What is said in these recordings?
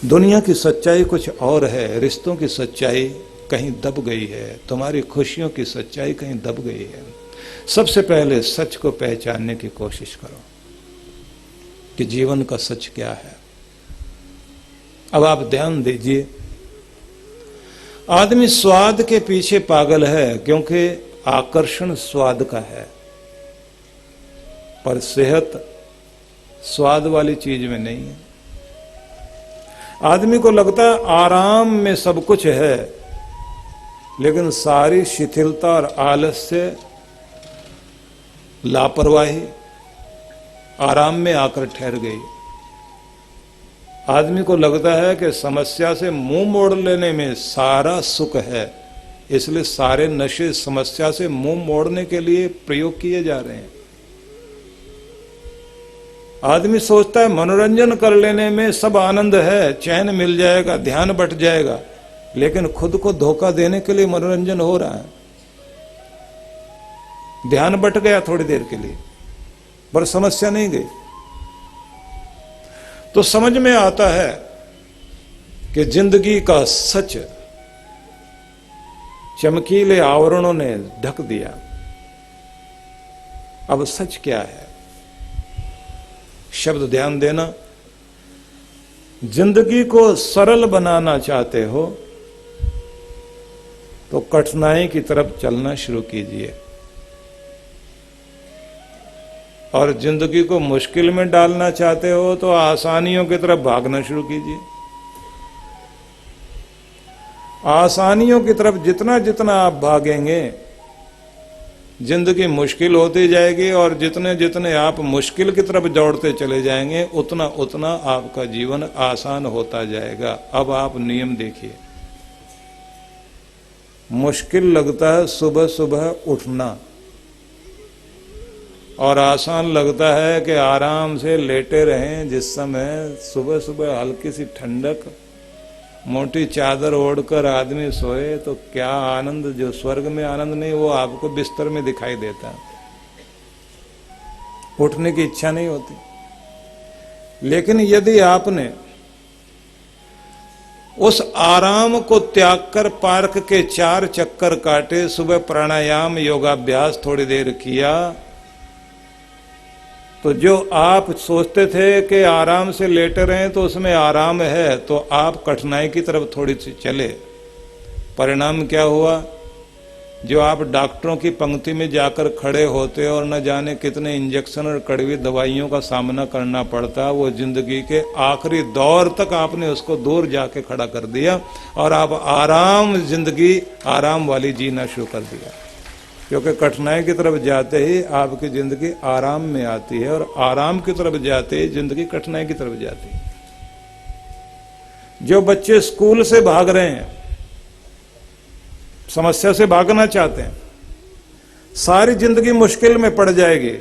दुनिया की सच्चाई कुछ और है, रिश्तों की सच्चाई कहीं दब गई है, तुम्हारी खुशियों की सच्चाई कहीं दब गई है। सबसे पहले सच को पहचानने की कोशिश करो कि जीवन का सच क्या है। अब आप ध्यान दीजिए, आदमी स्वाद के पीछे पागल है क्योंकि आकर्षण स्वाद का है, पर सेहत स्वाद वाली चीज में नहीं है। आदमी को लगता है आराम में सब कुछ है, लेकिन सारी शिथिलता और आलस्य, लापरवाही आराम में आकर ठहर गई। आदमी को लगता है कि समस्या से मुंह मोड़ लेने में सारा सुख है, इसलिए सारे नशे समस्या से मुंह मोड़ने के लिए प्रयोग किए जा रहे हैं। आदमी सोचता है मनोरंजन कर लेने में सब आनंद है, चैन मिल जाएगा, ध्यान बट जाएगा, लेकिन खुद को धोखा देने के लिए मनोरंजन हो रहा है। ध्यान बट गया थोड़ी देर के लिए, पर समस्या नहीं गई। तो समझ में आता है कि जिंदगी का सच चमकीले आवरणों ने ढक दिया। अब सच क्या है? शब्द ध्यान देना। जिंदगी को सरल बनाना चाहते हो तो कठिनाई की तरफ चलना शुरू कीजिए, और जिंदगी को मुश्किल में डालना चाहते हो तो आसानियों की तरफ भागना शुरू कीजिए। आसानियों की तरफ जितना जितना आप भागेंगे, जिंदगी मुश्किल होती जाएगी, और जितने जितने आप मुश्किल की तरफ दौड़ते चले जाएंगे, उतना उतना आपका जीवन आसान होता जाएगा। अब आप नियम देखिए। मुश्किल लगता है सुबह सुबह उठना, और आसान लगता है कि आराम से लेटे रहें। जिस समय सुबह सुबह हल्की सी ठंडक, मोटी चादर ओढ़कर आदमी सोए तो क्या आनंद, जो स्वर्ग में आनंद नहीं वो आपको बिस्तर में दिखाई देता है। उठने की इच्छा नहीं होती। लेकिन यदि आपने उस आराम को त्याग कर पार्क के 4 चक्कर काटे, सुबह प्राणायाम योगाभ्यास थोड़ी देर किया, तो जो आप सोचते थे कि आराम से लेटे रहें तो उसमें आराम है, तो आप कठिनाई की तरफ थोड़ी सी चले। परिणाम क्या हुआ? जो आप डॉक्टरों की पंक्ति में जाकर खड़े होते और न जाने कितने इंजेक्शन और कड़वी दवाइयों का सामना करना पड़ता, वो जिंदगी के आखिरी दौर तक आपने उसको दूर जाके खड़ा कर दिया, और आप आराम जिंदगी आराम वाली जीना शुरू कर दिया। क्योंकि कठिनाई की तरफ जाते ही आपकी जिंदगी आराम में आती है, और आराम की तरफ जाते ही जिंदगी कठिनाई की तरफ जाती है। जो बच्चे स्कूल से भाग रहे हैं, समस्या से भागना चाहते हैं, सारी जिंदगी मुश्किल में पड़ जाएगी।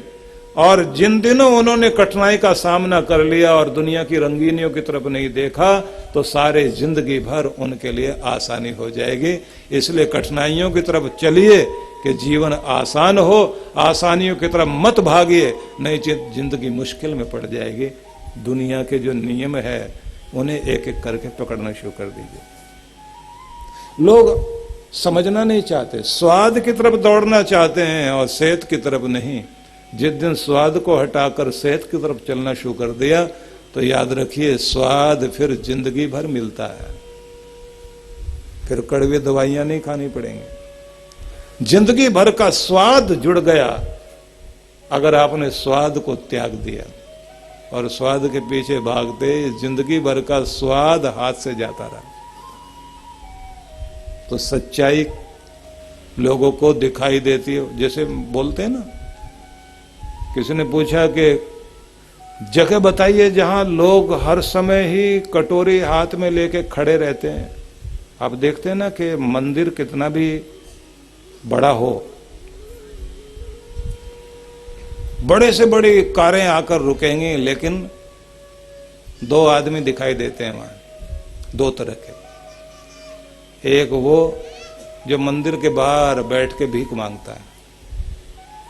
और जिन दिनों उन्होंने कठिनाई का सामना कर लिया और दुनिया की रंगीनियों की तरफ नहीं देखा, तो सारे जिंदगी भर उनके लिए आसानी हो जाएगी। इसलिए कठिनाइयों की तरफ चलिए कि जीवन आसान हो, आसानियों की तरफ मत भागिए, नहीं जिंदगी मुश्किल में पड़ जाएगी। दुनिया के जो नियम है उन्हें एक एक करके पकड़ना शुरू कर दीजिए। लोग समझना नहीं चाहते, स्वाद की तरफ दौड़ना चाहते हैं और सेहत की तरफ नहीं। जिस दिन स्वाद को हटाकर सेहत की तरफ चलना शुरू कर दिया, तो याद रखिए स्वाद फिर जिंदगी भर मिलता है, फिर कड़वी दवाइयां नहीं खानी पड़ेंगी। जिंदगी भर का स्वाद जुड़ गया अगर आपने स्वाद को त्याग दिया, और स्वाद के पीछे भागते जिंदगी भर का स्वाद हाथ से जाता रहा। तो सच्चाई लोगों को दिखाई देती है। जैसे बोलते हैं ना, किसी ने पूछा कि जगह बताइए जहां लोग हर समय ही कटोरी हाथ में लेके खड़े रहते हैं। आप देखते हैं ना कि मंदिर कितना भी बड़ा हो, बड़े से बड़ी कारें आकर रुकेंगी, लेकिन 2 आदमी दिखाई देते हैं वहां, 2 तरह के। एक वो जो मंदिर के बाहर बैठ के भीख मांगता है,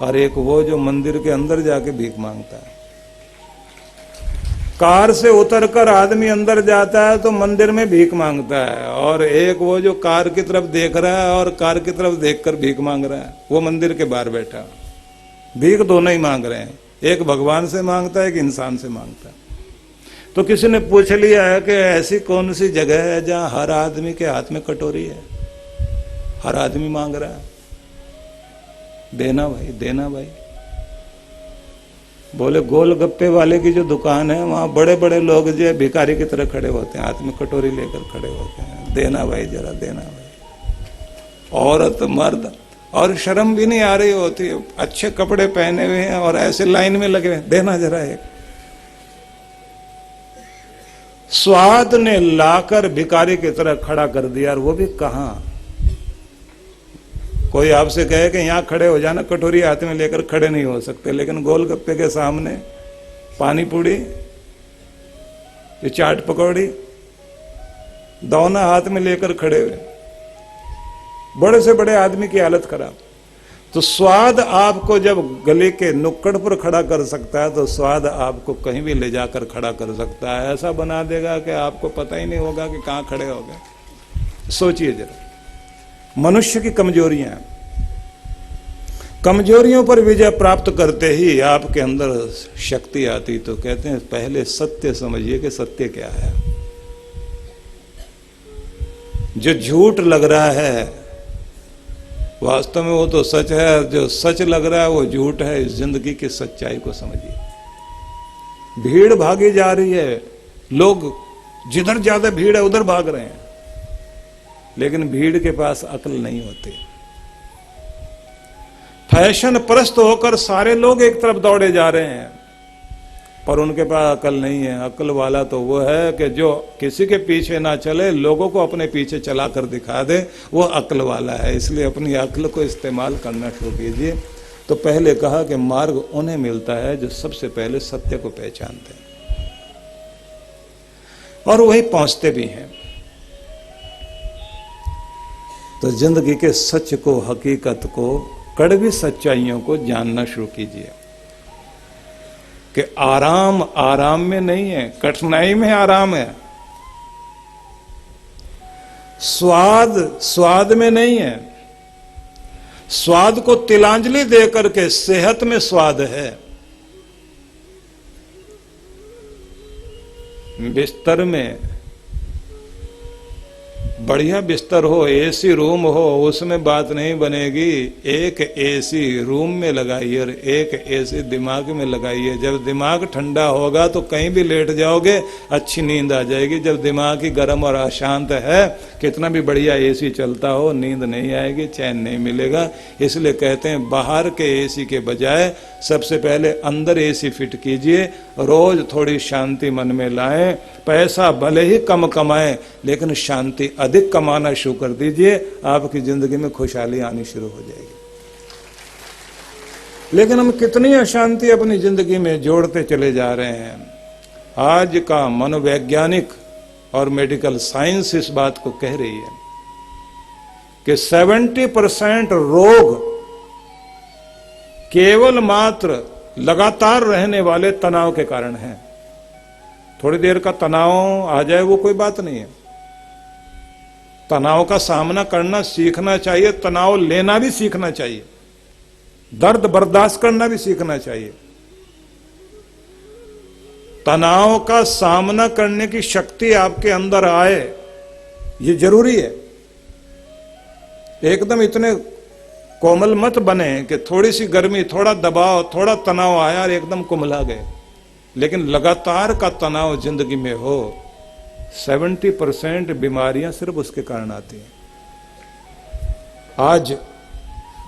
और एक वो जो मंदिर के अंदर जाके भीख मांगता है। कार से उतरकर आदमी अंदर जाता है तो मंदिर में भीख मांगता है, और एक वो जो कार की तरफ देख रहा है और कार की तरफ देखकर भीख मांग रहा है, वो मंदिर के बाहर बैठा। भीख दोनों ही मांग रहे हैं, एक भगवान से मांगता है, एक इंसान से मांगता है। तो किसी ने पूछ लिया है कि ऐसी कौन सी जगह है जहां हर आदमी के हाथ में कटोरी है, हर आदमी मांग रहा है? देना भाई, देना भाई। बोले गोलगप्पे वाले की जो दुकान है वहां बड़े बड़े लोग जो है भिखारी की तरह खड़े होते हैं, हाथ में कटोरी लेकर खड़े होते हैं, देना भाई, जरा देना भाई। औरत मर्द, और शर्म भी नहीं आ रही होती, अच्छे कपड़े पहने हुए हैं और ऐसे लाइन में लगे हुए, देना जरा एक। स्वाद ने लाकर भिखारी की तरह खड़ा कर दिया, और वो भी कहां? कोई आपसे कहे कि यहां खड़े हो जाना, कटोरी हाथ में लेकर खड़े नहीं हो सकते, लेकिन गोलगप्पे के सामने पानी पूरी, ये चाट पकौड़ी दोनों हाथ में लेकर खड़े हुए, बड़े से बड़े आदमी की हालत खराब। तो स्वाद आपको जब गले के नुक्कड़ पर खड़ा कर सकता है, तो स्वाद आपको कहीं भी ले जाकर खड़ा कर सकता है। ऐसा बना देगा कि आपको पता ही नहीं होगा कि कहां खड़े हो गए। सोचिए जरा, मनुष्य की कमजोरियां, कमजोरियों पर विजय प्राप्त करते ही आपके अंदर शक्ति आती। तो कहते हैं पहले सत्य समझिए कि सत्य क्या है। जो झूठ लग रहा है वास्तव में वो तो सच है, जो सच लग रहा है वो झूठ है। इस जिंदगी की सच्चाई को समझिए। भीड़ भागी जा रही है, लोग जिधर ज्यादा भीड़ है उधर भाग रहे हैं, लेकिन भीड़ के पास अक्ल नहीं होती। फैशन परस्त होकर सारे लोग एक तरफ दौड़े जा रहे हैं, पर उनके पास अकल नहीं है। अकल वाला तो वो है कि जो किसी के पीछे ना चले, लोगों को अपने पीछे चला कर दिखा दे, वो अकल वाला है। इसलिए अपनी अकल को इस्तेमाल करना शुरू कीजिए। तो पहले कहा कि मार्ग उन्हें मिलता है जो सबसे पहले सत्य को पहचानते हैं और वही पहुंचते भी हैं। तो जिंदगी के सच को, हकीकत को, कड़वी सच्चाइयों को जानना शुरू कीजिए कि आराम आराम में नहीं है, कठिनाई में आराम है। स्वाद स्वाद में नहीं है, स्वाद को तिलांजलि दे करके सेहत में स्वाद है। बिस्तर में बढ़िया बिस्तर हो, एसी रूम हो, उसमें बात नहीं बनेगी। एक एसी रूम में लगाइए और एक एसी दिमाग में लगाइए। जब दिमाग ठंडा होगा तो कहीं भी लेट जाओगे, अच्छी नींद आ जाएगी। जब दिमाग ही गर्म और अशांत है, कितना भी बढ़िया एसी चलता हो, नींद नहीं आएगी, चैन नहीं मिलेगा। इसलिए कहते हैं बाहर के एसी के बजाय सबसे पहले अंदर एसी फिट कीजिए। रोज थोड़ी शांति मन में लाएं। पैसा भले ही कम कमाएं, लेकिन शांति अधिक कमाना शुरू कर दीजिए, आपकी जिंदगी में खुशहाली आनी शुरू हो जाएगी। लेकिन हम कितनी अशांति अपनी जिंदगी में जोड़ते चले जा रहे हैं। आज का मनोवैज्ञानिक और मेडिकल साइंस इस बात को कह रही है कि 70% रोग केवल मात्र लगातार रहने वाले तनाव के कारण है। थोड़ी देर का तनाव आ जाए वो कोई बात नहीं है, तनाव का सामना करना सीखना चाहिए, तनाव लेना भी सीखना चाहिए, दर्द बर्दाश्त करना भी सीखना चाहिए। तनाव का सामना करने की शक्ति आपके अंदर आए, ये जरूरी है। एकदम इतने कोमल मत बने कि थोड़ी सी गर्मी, थोड़ा दबाव, थोड़ा तनाव आया और एकदम कुमला गए। लेकिन लगातार का तनाव जिंदगी में हो, 70% बीमारियां सिर्फ उसके कारण आती हैं। आज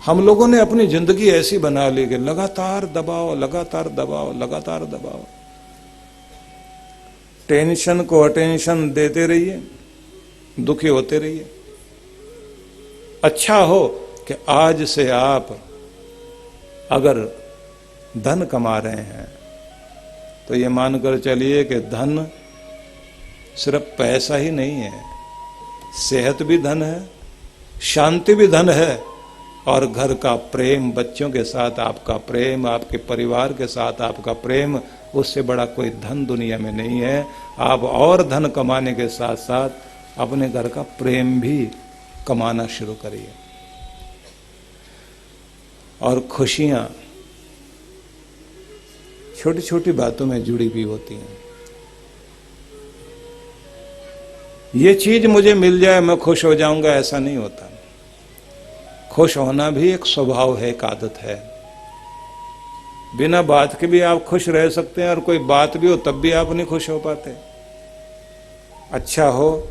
हम लोगों ने अपनी जिंदगी ऐसी बना ली कि लगातार दबाव, लगातार दबाव, लगातार दबाव। टेंशन को अटेंशन देते रहिए, दुखी होते रहिए। अच्छा हो कि आज से आप अगर धन कमा रहे हैं तो ये मानकर चलिए कि धन सिर्फ पैसा ही नहीं है, सेहत भी धन है, शांति भी धन है, और घर का प्रेम, बच्चों के साथ आपका प्रेम, आपके परिवार के साथ आपका प्रेम, उससे बड़ा कोई धन दुनिया में नहीं है। आप और धन कमाने के साथ साथ अपने घर का प्रेम भी कमाना शुरू करिए। और खुशियां छोटी छोटी बातों में जुड़ी हुई होती हैं। ये चीज मुझे मिल जाए मैं खुश हो जाऊंगा, ऐसा नहीं होता। खुश होना भी एक स्वभाव है, एक आदत है। बिना बात के भी आप खुश रह सकते हैं और कोई बात भी हो तब भी आप नहीं खुश हो पाते। अच्छा हो,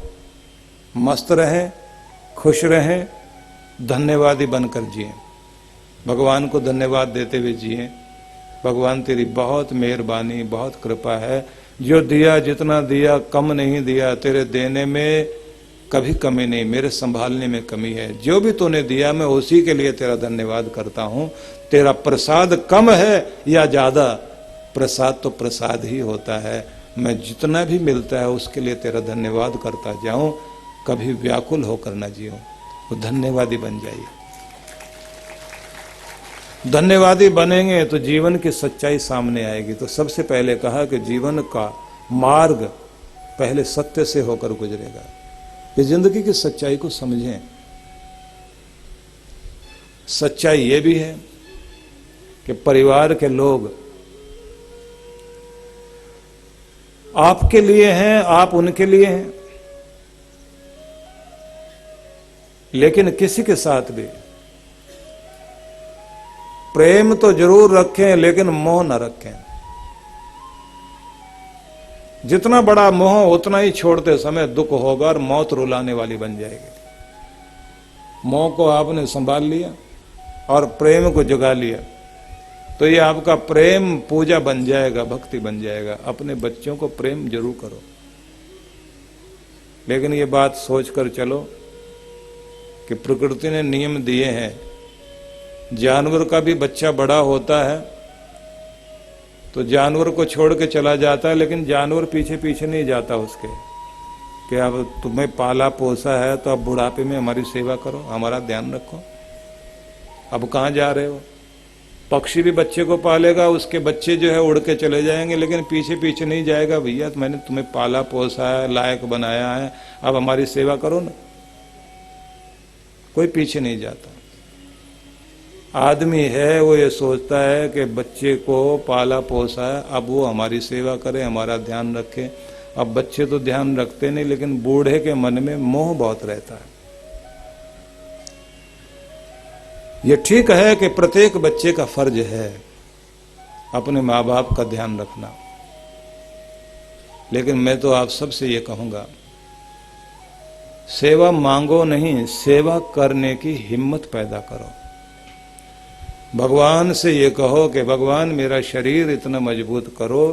मस्त रहें, खुश रहें, धन्यवादी बनकर जिए, भगवान को धन्यवाद देते हुए जिए। भगवान तेरी बहुत मेहरबानी, बहुत कृपा है, जो दिया जितना दिया कम नहीं दिया, तेरे देने में कभी कमी नहीं, मेरे संभालने में कमी है। जो भी तूने दिया मैं उसी के लिए तेरा धन्यवाद करता हूं। तेरा प्रसाद कम है या ज्यादा, प्रसाद तो प्रसाद ही होता है। मैं जितना भी मिलता है उसके लिए तेरा धन्यवाद करता जाऊं, कभी व्याकुल होकर न जियो। तो धन्यवादी बन जाइए। धन्यवादी बनेंगे तो जीवन की सच्चाई सामने आएगी। तो सबसे पहले कहा कि जीवन का मार्ग पहले सत्य से होकर गुजरेगा, कि जिंदगी की सच्चाई को समझें। सच्चाई ये भी है कि परिवार के लोग आपके लिए हैं, आप उनके लिए हैं, लेकिन किसी के साथ भी प्रेम तो जरूर रखें लेकिन मोह न रखें। जितना बड़ा मोह उतना ही छोड़ते समय दुख होगा और मौत रुलाने वाली बन जाएगी। मोह को आपने संभाल लिया और प्रेम को जगा लिया तो ये आपका प्रेम पूजा बन जाएगा, भक्ति बन जाएगा। अपने बच्चों को प्रेम जरूर करो, लेकिन ये बात सोचकर चलो कि प्रकृति ने नियम दिए हैं। जानवर का भी बच्चा बड़ा होता है तो जानवर को छोड़ के चला जाता है, लेकिन जानवर पीछे पीछे नहीं जाता उसके, कि अब तुम्हें पाला पोसा है तो अब बुढ़ापे में हमारी सेवा करो, हमारा ध्यान रखो, अब कहाँ जा रहे हो। पक्षी भी बच्चे को पालेगा, उसके बच्चे जो है उड़ के चले जाएंगे, लेकिन पीछे पीछे नहीं जाएगा, भैया मैंने तुम्हें पाला पोसा है, लायक बनाया है, अब हमारी सेवा करो ना। कोई पीछे नहीं जाता। आदमी है वो ये सोचता है कि बच्चे को पाला पोसा है, अब वो हमारी सेवा करे, हमारा ध्यान रखे। अब बच्चे तो ध्यान रखते नहीं, लेकिन बूढ़े के मन में मोह बहुत रहता है। ये ठीक है कि प्रत्येक बच्चे का फर्ज है अपने माँ बाप का ध्यान रखना, लेकिन मैं तो आप सबसे ये कहूंगा, सेवा मांगो नहीं, सेवा करने की हिम्मत पैदा करो। भगवान से ये कहो कि भगवान मेरा शरीर इतना मजबूत करो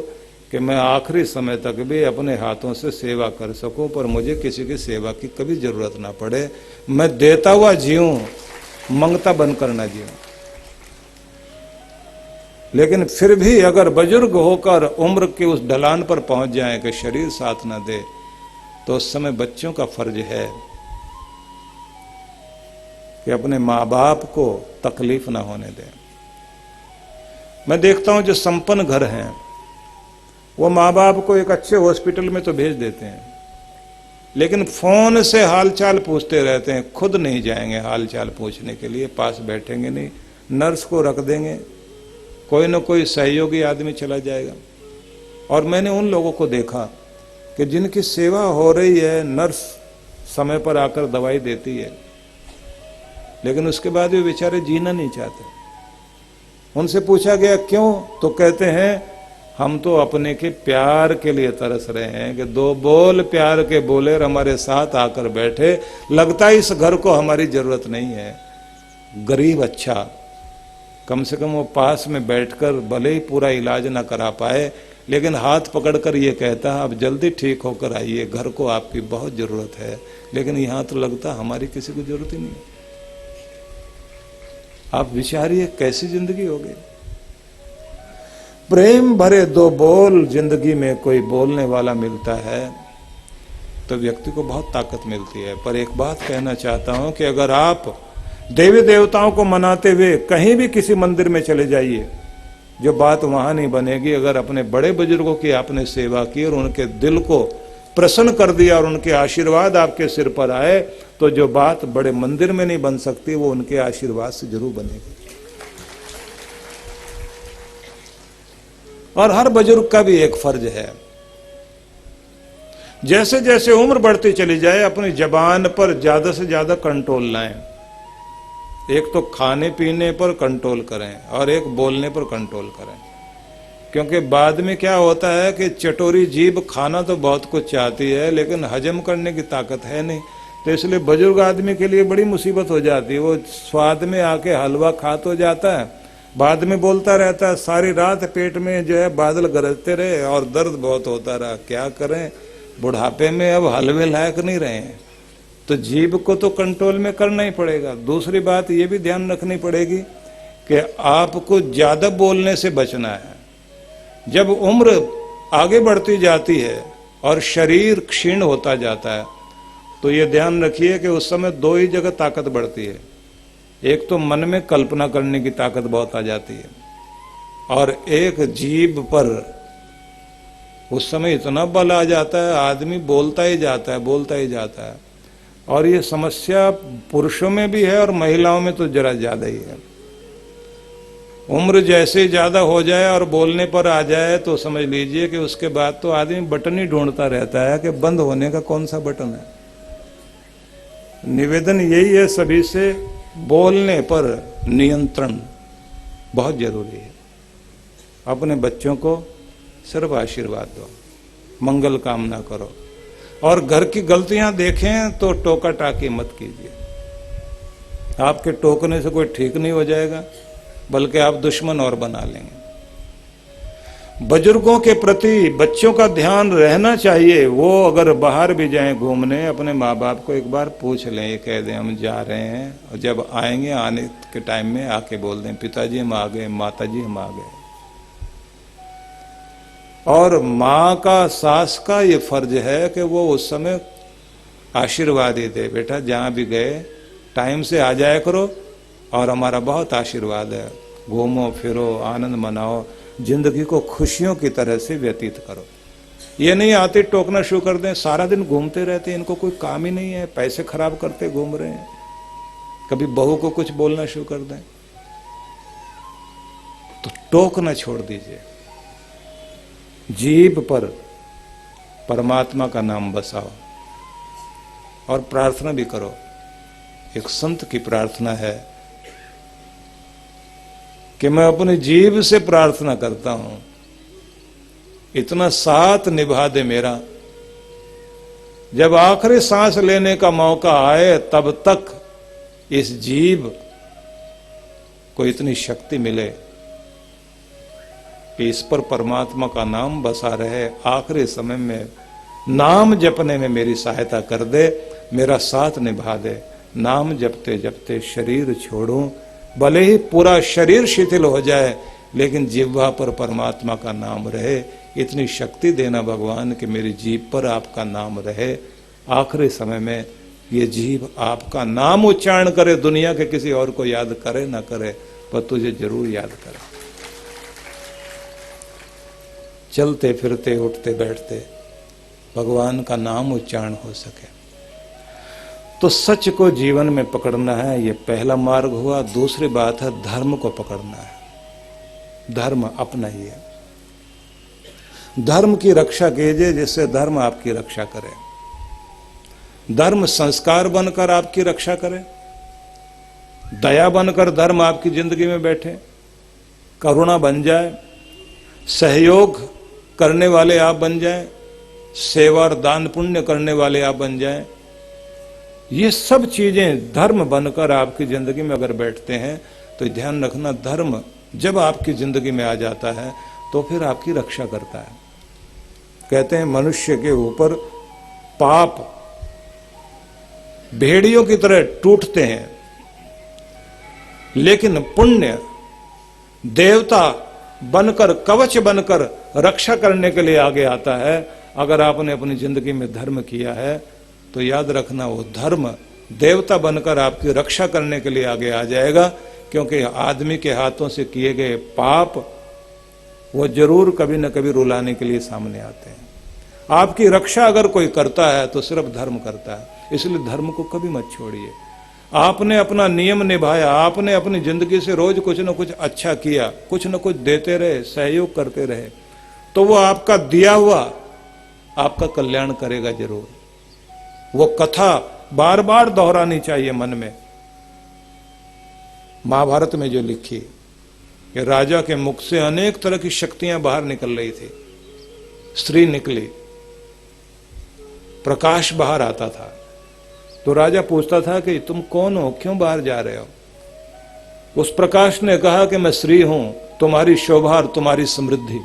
कि मैं आखिरी समय तक भी अपने हाथों से सेवा कर सकूं, पर मुझे किसी की सेवा की कभी जरूरत ना पड़े। मैं देता हुआ जीऊं, मंगता बनकर ना जीऊं। लेकिन फिर भी अगर बुजुर्ग होकर उम्र के उस ढलान पर पहुंच जाए कि शरीर साथ ना दे, तो उस समय बच्चों का फर्ज है कि अपने माँ बाप को तकलीफ ना होने दें। मैं देखता हूं जो संपन्न घर हैं वो माँ बाप को एक अच्छे हॉस्पिटल में तो भेज देते हैं, लेकिन फोन से हालचाल पूछते रहते हैं, खुद नहीं जाएंगे हालचाल पूछने के लिए, पास बैठेंगे नहीं, नर्स को रख देंगे, कोई ना कोई सहयोगी आदमी चला जाएगा। और मैंने उन लोगों को देखा कि जिनकी सेवा हो रही है, नर्स समय पर आकर दवाई देती है, लेकिन उसके बाद वे बेचारे जीना नहीं चाहते। उनसे पूछा गया क्यों, तो कहते हैं हम तो अपने के प्यार के लिए तरस रहे हैं कि दो बोल प्यार के बोले और हमारे साथ आकर बैठे, लगता है इस घर को हमारी जरूरत नहीं है। गरीब अच्छा, कम से कम वो पास में बैठकर भले ही पूरा इलाज ना करा पाए, लेकिन हाथ पकड़कर ये कहता है अब जल्दी ठीक होकर आइए, घर को आपकी बहुत जरूरत है। लेकिन यहां तो लगता हमारी किसी को जरूरत ही नहीं। आप विचारिए कैसी जिंदगी हो गई। प्रेम भरे दो बोल जिंदगी में कोई बोलने वाला मिलता है तो व्यक्ति को बहुत ताकत मिलती है। पर एक बात कहना चाहता हूं कि अगर आप देवी देवताओं को मनाते हुए कहीं भी किसी मंदिर में चले जाइए, जो बात वहां नहीं बनेगी। अगर अपने बड़े बुजुर्गों की आपने सेवा की और उनके दिल को प्रसन्न कर दिया और उनके आशीर्वाद आपके सिर पर आए, तो जो बात बड़े मंदिर में नहीं बन सकती वो उनके आशीर्वाद से जरूर बनेगी। और हर बुजुर्ग का भी एक फर्ज है, जैसे जैसे उम्र बढ़ती चली जाए अपनी जबान पर ज्यादा से ज्यादा कंट्रोल लाएं। एक तो खाने पीने पर कंट्रोल करें और एक बोलने पर कंट्रोल करें, क्योंकि बाद में क्या होता है कि चटोरी जीभ खाना तो बहुत कुछ चाहती है लेकिन हजम करने की ताकत है नहीं। तो इसलिए बुजुर्ग आदमी के लिए बड़ी मुसीबत हो जाती है। वो स्वाद में आके हलवा खा तो जाता है, बाद में बोलता रहता है सारी रात पेट में जो है बादल गरजते रहे और दर्द बहुत होता रहा, क्या करें, बुढ़ापे में अब हलवे लायक नहीं रहे हैं। तो जीभ को तो कंट्रोल में करना ही पड़ेगा। दूसरी बात ये भी ध्यान रखनी पड़ेगी कि आपको ज्यादा बोलने से बचना है। जब उम्र आगे बढ़ती जाती है और शरीर क्षीण होता जाता है तो ये ध्यान रखिए कि उस समय दो ही जगह ताकत बढ़ती है। एक तो मन में कल्पना करने की ताकत बहुत आ जाती है और एक जीभ पर उस समय इतना बल आ जाता है, आदमी बोलता ही जाता है, बोलता ही जाता है। और ये समस्या पुरुषों में भी है और महिलाओं में तो जरा ज्यादा ही है। उम्र जैसे ज्यादा हो जाए और बोलने पर आ जाए तो समझ लीजिए कि उसके बाद तो आदमी बटन ही ढूंढता रहता है कि बंद होने का कौन सा बटन है। निवेदन यही है सभी से, बोलने पर नियंत्रण बहुत जरूरी है। अपने बच्चों को सिर्फ आशीर्वाद दो, मंगल कामना करो और घर की गलतियां देखें तो टोका टाकी मत कीजिए। आपके टोकने से कोई ठीक नहीं हो जाएगा, बल्कि आप दुश्मन और बना लेंगे। बुजुर्गों के प्रति बच्चों का ध्यान रहना चाहिए। वो अगर बाहर भी जाएं घूमने, अपने माँ बाप को एक बार पूछ लें, ये कह दें हम जा रहे हैं, और जब आएंगे आने के टाइम में आके बोल दें पिताजी हम आ गए, माताजी हम आ गए। और माँ का, सास का ये फर्ज है कि वो उस समय आशीर्वाद ही दे, बेटा जहां भी गए टाइम से आ जाया करो और हमारा बहुत आशीर्वाद है, घूमो फिरो, आनंद मनाओ, जिंदगी को खुशियों की तरह से व्यतीत करो। ये नहीं आते टोकना शुरू कर दें, सारा दिन घूमते रहते हैं, इनको कोई काम ही नहीं है, पैसे खराब करते घूम रहे हैं। कभी बहू को कुछ बोलना शुरू कर दें तो टोकना छोड़ दीजिए। जीभ पर परमात्मा का नाम बसाओ और प्रार्थना भी करो। एक संत की प्रार्थना है कि मैं अपनी जीभ से प्रार्थना करता हूं, इतना साथ निभा दे मेरा, जब आखिरी सांस लेने का मौका आए तब तक इस जीभ को इतनी शक्ति मिले कि इस पर परमात्मा का नाम बसा रहे। आखिरी समय में नाम जपने में मेरी सहायता कर दे, मेरा साथ निभा दे। नाम जपते जपते शरीर छोड़ूं, भले ही पूरा शरीर शिथिल हो जाए लेकिन जिह्वा पर परमात्मा का नाम रहे। इतनी शक्ति देना भगवान कि मेरी जीभ पर आपका नाम रहे। आखिरी समय में ये जीभ आपका नाम उच्चारण करे, दुनिया के किसी और को याद करे ना करे, पर तुझे जरूर याद करे। चलते फिरते उठते बैठते भगवान का नाम उच्चारण हो सके। तो सच को जीवन में पकड़ना है, ये पहला मार्ग हुआ। दूसरी बात है धर्म को पकड़ना है। धर्म अपनाइए, धर्म की रक्षा कीजिए जिससे धर्म आपकी रक्षा करे। धर्म संस्कार बनकर आपकी रक्षा करे, दया बनकर धर्म आपकी जिंदगी में बैठे, करुणा बन जाए, सहयोग करने वाले आप बन जाएं, सेवा और दान पुण्य करने वाले आप बन जाएं। ये सब चीजें धर्म बनकर आपकी जिंदगी में अगर बैठते हैं तो ध्यान रखना, धर्म जब आपकी जिंदगी में आ जाता है तो फिर आपकी रक्षा करता है। कहते हैं मनुष्य के ऊपर पाप भेड़ियों की तरह टूटते हैं, लेकिन पुण्य देवता बनकर, कवच बनकर रक्षा करने के लिए आगे आता है। अगर आपने अपनी जिंदगी में धर्म किया है तो याद रखना, वो धर्म देवता बनकर आपकी रक्षा करने के लिए आगे आ जाएगा, क्योंकि आदमी के हाथों से किए गए पाप वो जरूर कभी न कभी रुलाने के लिए सामने आते हैं। आपकी रक्षा अगर कोई करता है तो सिर्फ धर्म करता है, इसलिए धर्म को कभी मत छोड़िए। आपने अपना नियम निभाया, आपने अपनी जिंदगी से रोज कुछ न कुछ अच्छा किया, कुछ न कुछ देते रहे, सहयोग करते रहे, तो वो आपका दिया हुआ आपका कल्याण करेगा जरूर। वो कथा बार बार दोहरानी चाहिए मन में। महाभारत में जो लिखी कि राजा के मुख से अनेक तरह की शक्तियां बाहर निकल रही थी, स्त्री निकली, प्रकाश बाहर आता था, तो राजा पूछता था कि तुम कौन हो, क्यों बाहर जा रहे हो? उस प्रकाश ने कहा कि मैं स्त्री हूं, तुम्हारी शोभा और तुम्हारी समृद्धि,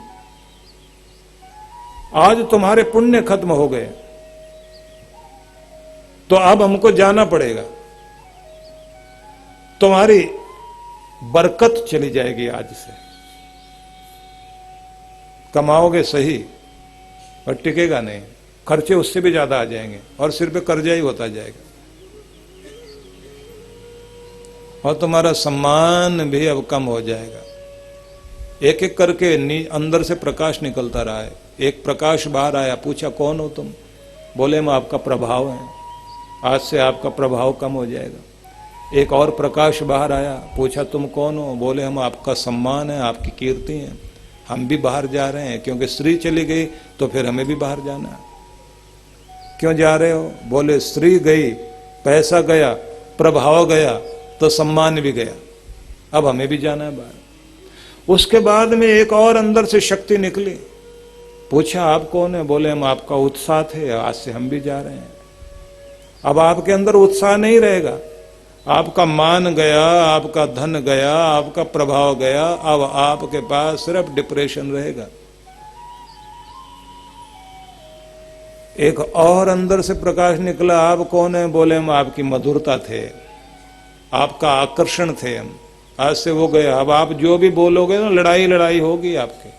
आज तुम्हारे पुण्य खत्म हो गए, तो अब हमको जाना पड़ेगा, तुम्हारी बरकत चली जाएगी, आज से कमाओगे सही पर टिकेगा नहीं, खर्चे उससे भी ज्यादा आ जाएंगे और सिर पे कर्जा ही होता जाएगा, और तुम्हारा सम्मान भी अब कम हो जाएगा। एक एक करके अंदर से प्रकाश निकलता रहा है। एक प्रकाश बाहर आया, पूछा कौन हो तुम? बोले मैं आपका प्रभाव है, आज से आपका प्रभाव कम हो जाएगा। एक और प्रकाश बाहर आया, पूछा तुम कौन हो? बोले हम आपका सम्मान है, आपकी कीर्ति है, हम भी बाहर जा रहे हैं, क्योंकि स्त्री चली गई तो फिर हमें भी बाहर जाना है। क्यों जा रहे हो? बोले स्त्री गई, पैसा गया, प्रभाव गया, तो सम्मान भी गया, अब हमें भी जाना है बाहर। उसके बाद में एक और अंदर से शक्ति निकली, पूछा आप कौन है? बोले हम आपका उत्साह थे, आज से हम भी जा रहे हैं। अब आपके अंदर उत्साह नहीं रहेगा, आपका मान गया, आपका धन गया, आपका प्रभाव गया, अब आपके पास सिर्फ डिप्रेशन रहेगा। एक और अंदर से प्रकाश निकला, आप कौन है? बोले हम आपकी मधुरता थे, आपका आकर्षण थे हम, आज से वो गया, अब आप जो भी बोलोगे ना लड़ाई लड़ाई होगी आपके,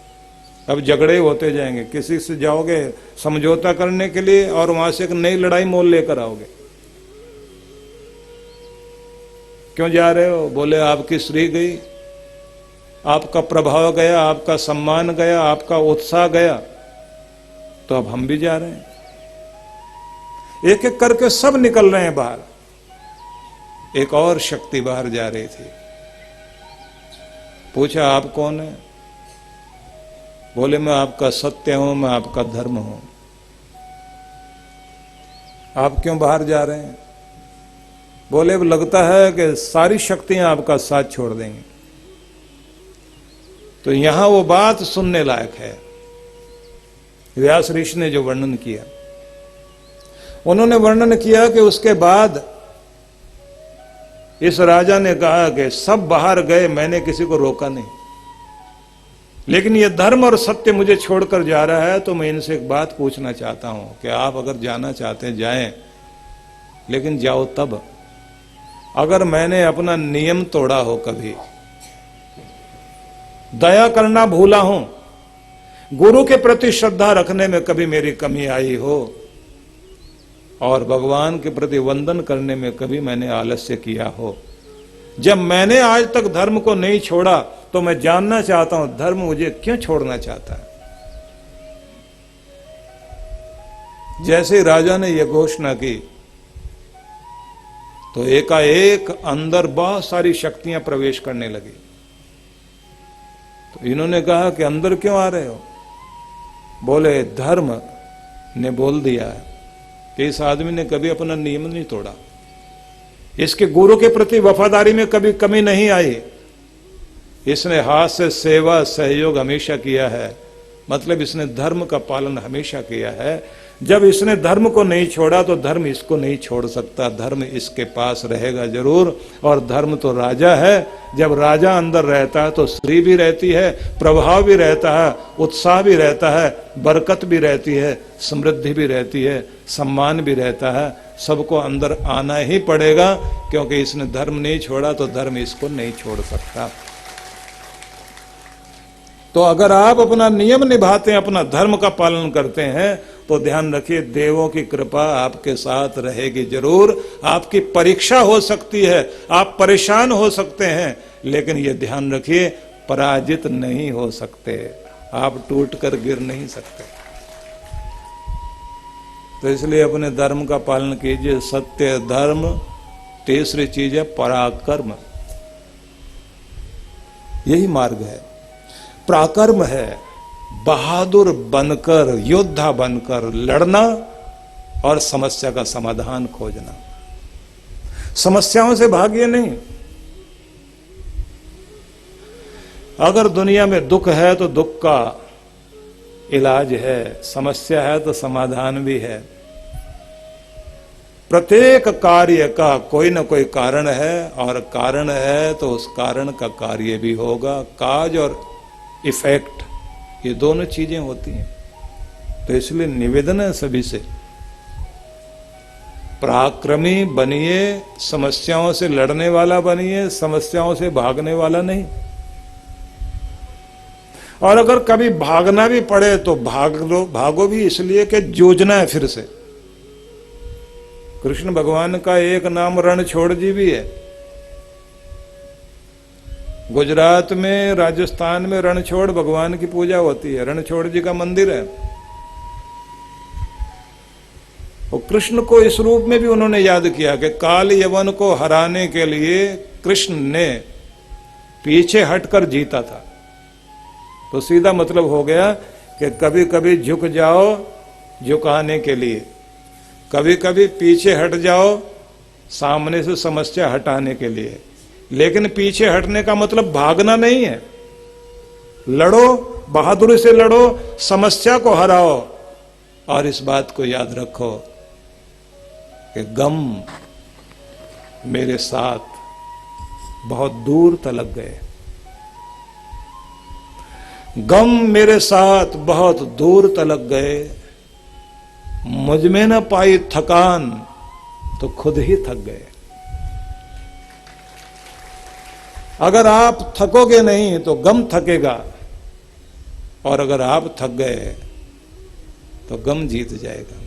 अब झगड़े होते जाएंगे, किसी से जाओगे समझौता करने के लिए और वहां से एक नई लड़ाई मोल लेकर आओगे। क्यों जा रहे हो? बोले आपकी स्त्री गई, आपका प्रभाव गया, आपका सम्मान गया, आपका उत्साह गया, तो अब हम भी जा रहे हैं। एक एक करके सब निकल रहे हैं बाहर। एक और शक्ति बाहर जा रही थी, पूछा आप कौन है? बोले मैं आपका सत्य हूं, मैं आपका धर्म हूं। आप क्यों बाहर जा रहे हैं? बोले अब लगता है कि सारी शक्तियां आपका साथ छोड़ देंगी। तो यहां वो बात सुनने लायक है। व्यास ऋषि ने जो वर्णन किया, उन्होंने वर्णन किया कि उसके बाद इस राजा ने कहा कि सब बाहर गए, मैंने किसी को रोका नहीं, लेकिन ये धर्म और सत्य मुझे छोड़कर जा रहा है, तो मैं इनसे एक बात पूछना चाहता हूं कि आप अगर जाना चाहते हैं जाएं, लेकिन जाओ तब अगर मैंने अपना नियम तोड़ा हो, कभी दया करना भूला हूं, गुरु के प्रति श्रद्धा रखने में कभी मेरी कमी आई हो, और भगवान के प्रति वंदन करने में कभी मैंने आलस्य किया हो। जब मैंने आज तक धर्म को नहीं छोड़ा, तो मैं जानना चाहता हूं धर्म मुझे क्यों छोड़ना चाहता है। जैसे राजा ने यह घोषणा की, तो एकाएक अंदर बहुत सारी शक्तियां प्रवेश करने लगी। तो इन्होंने कहा कि अंदर क्यों आ रहे हो? बोले धर्म ने बोल दिया है कि इस आदमी ने कभी अपना नियम नहीं तोड़ा, इसके गुरु के प्रति वफादारी में कभी कमी नहीं आई, इसने हाथ से सेवा सहयोग हमेशा किया है, मतलब इसने धर्म का पालन हमेशा किया है। जब इसने धर्म को नहीं छोड़ा तो धर्म इसको नहीं छोड़ सकता, धर्म इसके पास रहेगा जरूर। और धर्म तो राजा है, जब राजा अंदर रहता है तो स्त्री भी रहती है, प्रभाव भी रहता है, उत्साह भी रहता है, बरकत भी रहती है, समृद्धि भी रहती है, सम्मान भी रहता है। सबको अंदर आना ही पड़ेगा, क्योंकि इसने धर्म नहीं छोड़ा तो धर्म इसको नहीं छोड़ सकता। तो अगर आप अपना नियम निभाते हैं, अपना धर्म का पालन करते हैं, तो ध्यान रखिए देवों की कृपा आपके साथ रहेगी जरूर। आपकी परीक्षा हो सकती है, आप परेशान हो सकते हैं, लेकिन ये ध्यान रखिए पराजित नहीं हो सकते। आप टूट कर गिर नहीं सकते। तो इसलिए अपने धर्म का पालन कीजिए। सत्य, धर्म, तीसरी चीज है पराक्रम। यही मार्ग है। पराक्रम है बहादुर बनकर, योद्धा बनकर लड़ना और समस्या का समाधान खोजना। समस्याओं से भागिए नहीं। अगर दुनिया में दुख है तो दुख का इलाज है, समस्या है तो समाधान भी है। प्रत्येक कार्य का कोई ना कोई कारण है, और कारण है तो उस कारण का कार्य भी होगा। काज और इफेक्ट, ये दोनों चीजें होती हैं। तो इसलिए निवेदन है सभी से, पराक्रमी बनिए, समस्याओं से लड़ने वाला बनिए, समस्याओं से भागने वाला नहीं। और अगर कभी भागना भी पड़े तो भागो भी इसलिए कि जूझना है फिर से। कृष्ण भगवान का एक नाम रणछोड़ जी भी है। गुजरात में, राजस्थान में रणछोड़ भगवान की पूजा होती है, रणछोड़ जी का मंदिर है। और कृष्ण को इस रूप में भी उन्होंने याद किया कि काल यवन को हराने के लिए कृष्ण ने पीछे हटकर जीता था। तो सीधा मतलब हो गया कि कभी कभी झुक जाओ झुकाने के लिए, कभी कभी पीछे हट जाओ सामने से समस्या हटाने के लिए। लेकिन पीछे हटने का मतलब भागना नहीं है। लड़ो, बहादुरी से लड़ो, समस्या को हराओ। और इस बात को याद रखो कि गम मेरे साथ बहुत दूर तलक गए, गम मेरे साथ बहुत दूर तलक गए, मुझ में न पाई थकान तो खुद ही थक गए। अगर आप थकोगे नहीं तो गम थकेगा, और अगर आप थक गए तो गम जीत जाएगा।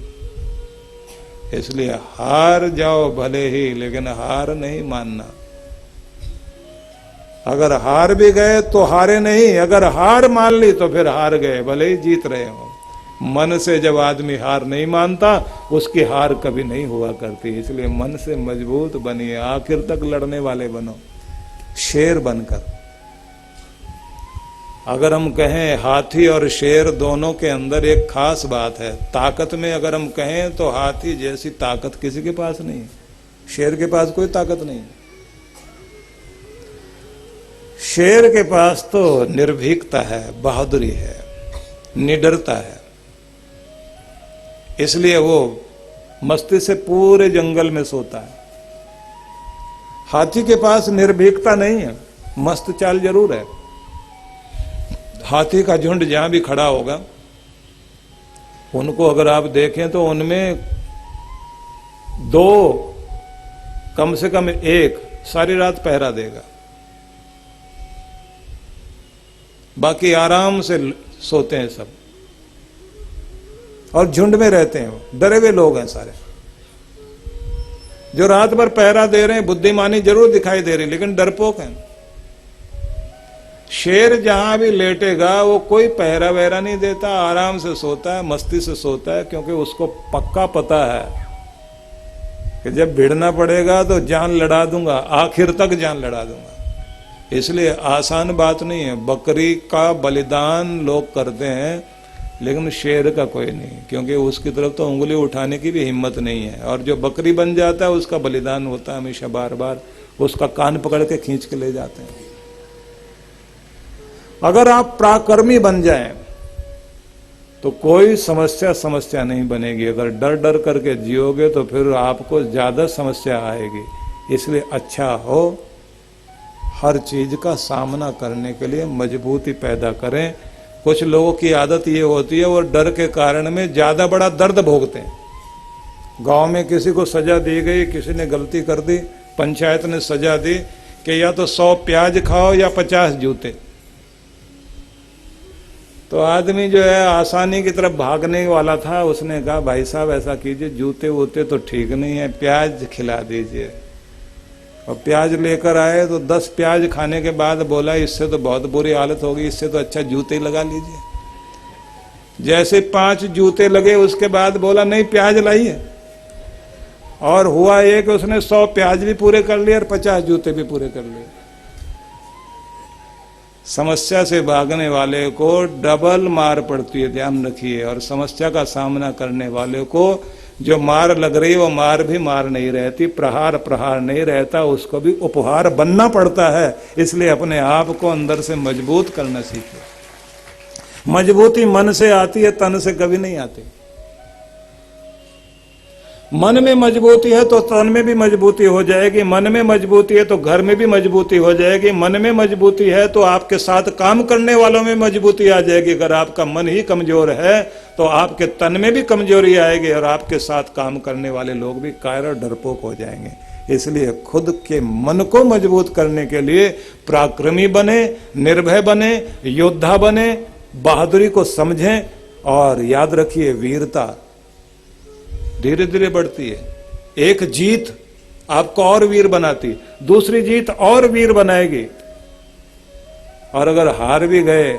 इसलिए हार जाओ भले ही, लेकिन हार नहीं मानना। अगर हार भी गए तो हारे नहीं, अगर हार मान ली तो फिर हार गए, भले ही जीत रहे हो। मन से जब आदमी हार नहीं मानता, उसकी हार कभी नहीं हुआ करती। इसलिए मन से मजबूत बनिए, आखिर तक लड़ने वाले बनो, शेर बनकर। अगर हम कहें हाथी और शेर दोनों के अंदर एक खास बात है, ताकत में अगर हम कहें तो हाथी जैसी ताकत किसी के पास नहीं, शेर के पास कोई ताकत नहीं। शेर के पास तो निर्भीकता है, बहादुरी है, निडरता है। इसलिए वो मस्ती से पूरे जंगल में सोता है। हाथी के पास निर्भीकता नहीं है, मस्त चाल जरूर है। हाथी का झुंड जहां भी खड़ा होगा, उनको अगर आप देखें तो उनमें दो, कम से कम एक सारी रात पहरा देगा, बाकी आराम से सोते हैं सब, और झुंड में रहते हैं। डरे हुए लोग हैं सारे। जो रात भर पहरा दे रहे हैं बुद्धिमानी जरूर दिखाई दे रही, लेकिन डरपोक हैं। शेर जहां भी लेटेगा वो कोई पहरा वहरा नहीं देता, आराम से सोता है, मस्ती से सोता है, क्योंकि उसको पक्का पता है कि जब भिड़ना पड़ेगा तो जान लड़ा दूंगा, आखिर तक जान लड़ा दूंगा। इसलिए आसान बात नहीं है। बकरी का बलिदान लोग करते हैं, लेकिन शेर का कोई नहीं, क्योंकि उसकी तरफ तो उंगली उठाने की भी हिम्मत नहीं है। और जो बकरी बन जाता है उसका बलिदान होता है हमेशा, बार बार उसका कान पकड़ के खींच के ले जाते हैं। अगर आप पराक्रमी बन जाएं तो कोई समस्या नहीं बनेगी। अगर डर डर करके जियोगे तो फिर आपको ज्यादा समस्या आएगी। इसलिए अच्छा हो, हर चीज का सामना करने के लिए मजबूती पैदा करें। कुछ लोगों की आदत ये होती है, वो डर के कारण में ज्यादा बड़ा दर्द भोगते हैं। गांव में किसी को सजा दी गई, किसी ने गलती कर दी, पंचायत ने सजा दी कि या तो 100 प्याज खाओ या 50 जूते। तो आदमी जो है आसानी की तरफ भागने वाला था, उसने कहा भाई साहब ऐसा कीजिए, जूते वूते तो ठीक नहीं है, प्याज खिला दीजिए। और प्याज लेकर आए तो 10 प्याज खाने के बाद बोला इससे तो बहुत बुरी हालत होगी, इससे तो अच्छा जूते ही लगा लीजिए। जैसे 5 जूते लगे उसके बाद बोला नहीं प्याज लाइए, और हुआ ये कि उसने 100 प्याज भी पूरे कर लिए और 50 जूते भी पूरे कर लिए। समस्या से भागने वाले को डबल मार पड़ती है, ध्यान रखिए। और समस्या का सामना करने वाले को जो मार लग रही है वो मार भी मार नहीं रहती, प्रहार प्रहार नहीं रहता, उसको भी उपहार बनना पड़ता है। इसलिए अपने आप को अंदर से मजबूत करना सीखे। मजबूती मन से आती है, तन से कभी नहीं आती। मन में मजबूती है तो तन में भी मजबूती हो जाएगी, मन में मजबूती है तो घर में भी मजबूती हो जाएगी, मन में मजबूती है तो आपके साथ काम करने वालों में मजबूती आ जाएगी। अगर आपका मन ही कमजोर है तो आपके तन में भी कमजोरी आएगी और आपके साथ काम करने वाले लोग भी कायर और डरपोक हो जाएंगे। इसलिए खुद के मन को मजबूत करने के लिए पराक्रमी बने, निर्भय बने, योद्धा बने, बहादुरी को समझें। और याद रखिए, वीरता धीरे धीरे बढ़ती है। एक जीत आपको और वीर बनाती, दूसरी जीत और वीर बनाएगी। और अगर हार भी गए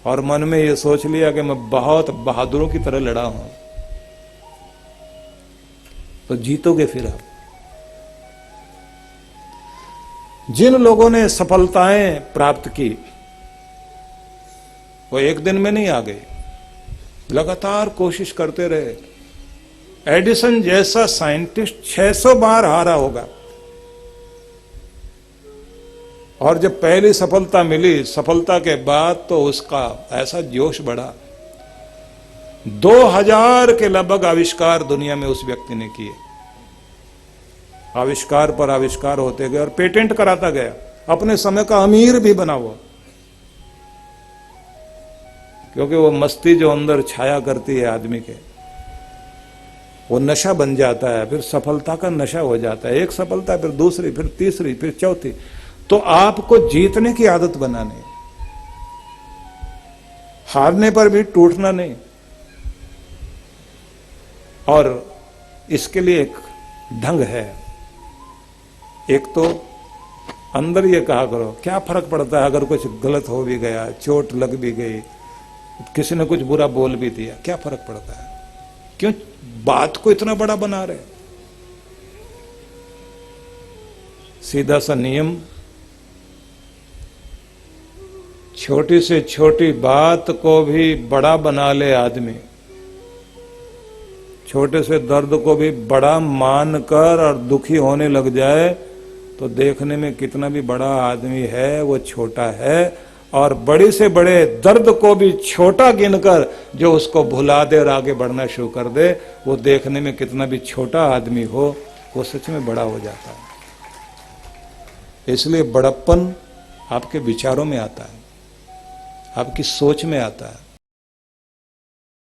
और मन में ये सोच लिया कि मैं बहुत बहादुरों की तरह लड़ा हूं, तो जीतोगे फिर आप। जिन लोगों ने सफलताएं प्राप्त की वो एक दिन में नहीं आ गए, लगातार कोशिश करते रहे। एडिसन जैसा साइंटिस्ट 600 बार हारा होगा, और जब पहली सफलता मिली, सफलता के बाद तो उसका ऐसा जोश बढ़ा। 2000 के लगभग आविष्कार दुनिया में उस व्यक्ति ने किए। आविष्कार पर आविष्कार होते गए और पेटेंट कराता गया। अपने समय का अमीर भी बना हुआ, क्योंकि वो मस्ती जो अंदर छाया करती है आदमी के, वो नशा बन जाता है। फिर सफलता का नशा हो जाता है। एक सफलता, फिर दूसरी, फिर तीसरी, फिर चौथी। तो आपको जीतने की आदत बनानी, हारने पर भी टूटना नहीं। और इसके लिए एक ढंग है। एक तो अंदर ये कहा करो, क्या फर्क पड़ता है अगर कुछ गलत हो भी गया, चोट लग भी गई, किसी ने कुछ बुरा बोल भी दिया, क्या फर्क पड़ता है? क्यों बात को इतना बड़ा बना रहे? सीधा सा नियम, छोटी से छोटी बात को भी बड़ा बना ले आदमी, छोटे से दर्द को भी बड़ा मानकर और दुखी होने लग जाए, तो देखने में कितना भी बड़ा आदमी है वो छोटा है। और बड़े से बड़े दर्द को भी छोटा गिनकर जो उसको भुला दे और आगे बढ़ना शुरू कर दे, वो देखने में कितना भी छोटा आदमी हो, वो सच में बड़ा हो जाता है। इसलिए बड़प्पन आपके विचारों में आता है, आपकी सोच में आता है।